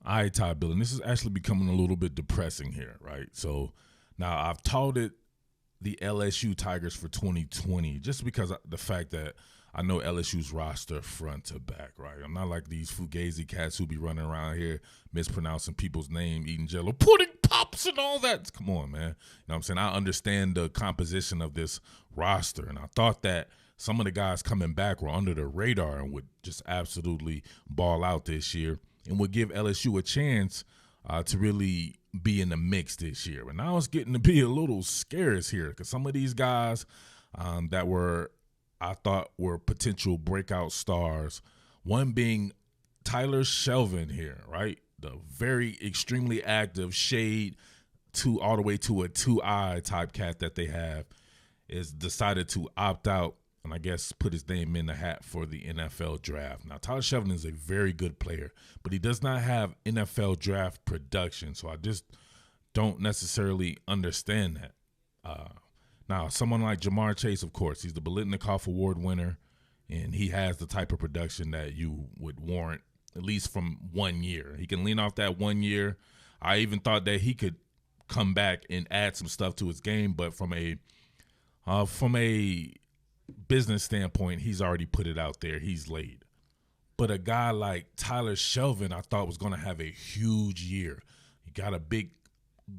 All right, Ty Billin, this is actually becoming a little bit depressing here, right? So now I've touted the LSU Tigers for 2020 just because of the fact that I know LSU's roster front to back, right? I'm not like these fugazi cats who be running around here mispronouncing people's name, eating jello, pudding pops and all that. Come on, man. You know what I'm saying? I understand the composition of this roster, and I thought that some of the guys coming back were under the radar and would just absolutely ball out this year and would give LSU a chance to really be in the mix this year. But now it's getting to be a little scarce here because some of these guys that I thought were potential breakout stars, one being Tyler Shelvin here, right? The very extremely active shade all the way to a 2-eye type cat that they have is decided to opt out and I guess put his name in the hat for the NFL draft. Now, Tyler Shelvin is a very good player, but he does not have NFL draft production, so I just don't necessarily understand that. Now, someone like Jamar Chase, of course, he's the Biletnikoff Award winner, and he has the type of production that you would warrant at least from 1 year. He can lean off that 1 year. I even thought that he could come back and add some stuff to his game, but from a business standpoint, he's already put it out there. He's laid. But a guy like Tyler Shelvin, I thought was going to have a huge year. You got a big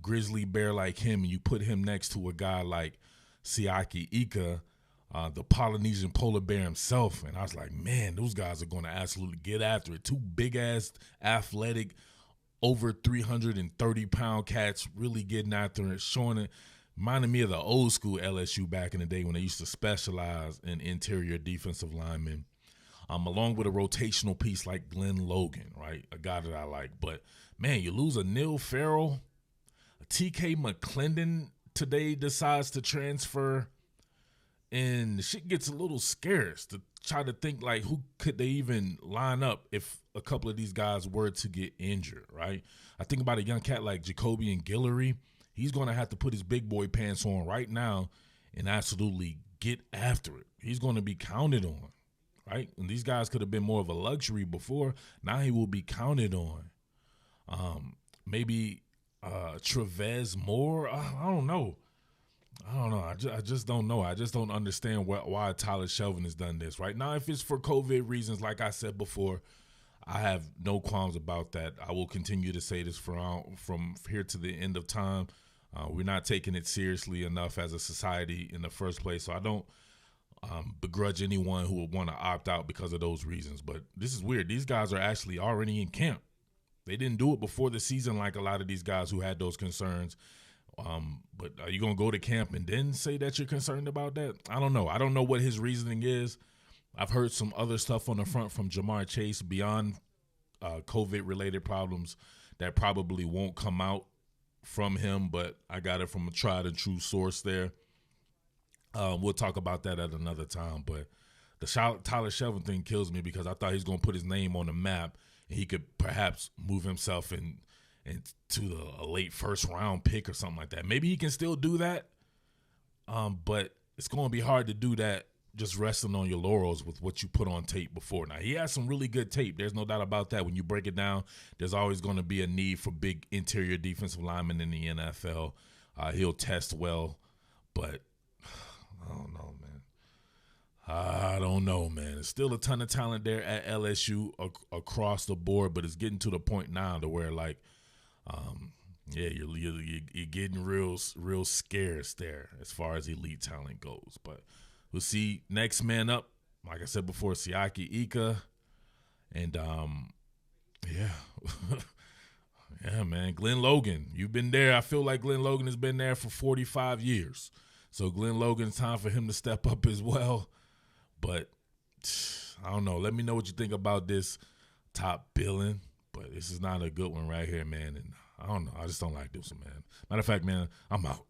grizzly bear like him, and you put him next to a guy like Siaki Ika, the Polynesian polar bear himself. And I was like, man, those guys are going to absolutely get after it. Two big-ass, athletic, over 330-pound cats really getting after it, showing it. Reminded me of the old school LSU back in the day when they used to specialize in interior defensive linemen, along with a rotational piece like Glenn Logan, right? A guy that I like. But, man, you lose a Neil Farrell. TK McClendon today decides to transfer, and the shit gets a little scarce to try to think, like, who could they even line up if a couple of these guys were to get injured, right? I think about a young cat like Jacoby and Guillory. He's going to have to put his big boy pants on right now and absolutely get after it. He's going to be counted on, right? And these guys could have been more of a luxury before. Now he will be counted on. Maybe Trevez Moore. I don't know. I just don't know. I just don't understand why Tyler Shelvin has done this. Right now, if it's for COVID reasons, like I said before, I have no qualms about that. I will continue to say this from here to the end of time. We're not taking it seriously enough as a society in the first place, so I don't begrudge anyone who would want to opt out because of those reasons. But this is weird. These guys are actually already in camp. They didn't do it before the season like a lot of these guys who had those concerns. But are you going to go to camp and then say that you're concerned about that? I don't know. I don't know what his reasoning is. I've heard some other stuff on the front from Jamar Chase beyond COVID-related problems that probably won't come out from him, but I got it from a tried and true source there. We'll talk about that at another time, but the Tyler Shelvin thing kills me because I thought he was going to put his name on the map and he could perhaps move himself into a late first-round pick or something like that. Maybe he can still do that, but it's going to be hard to do that just resting on your laurels with what you put on tape before. Now, he has some really good tape. There's no doubt about that. When you break it down, there's always going to be a need for big interior defensive linemen in the NFL. He'll test well, but I don't know, man. I don't know, man. There's still a ton of talent there at LSU across the board, but it's getting to the point now to where, like, you're getting real scarce there as far as elite talent goes. But we'll see next man up, like I said before, Siaki Ika. And, yeah, man, Glenn Logan. You've been there. I feel like Glenn Logan has been there for 45 years. So Glenn Logan, it's time for him to step up as well. But I don't know. Let me know what you think about this top billing. But this is not a good one right here, man. And I don't know. I just don't like this one, man. Matter of fact, man, I'm out.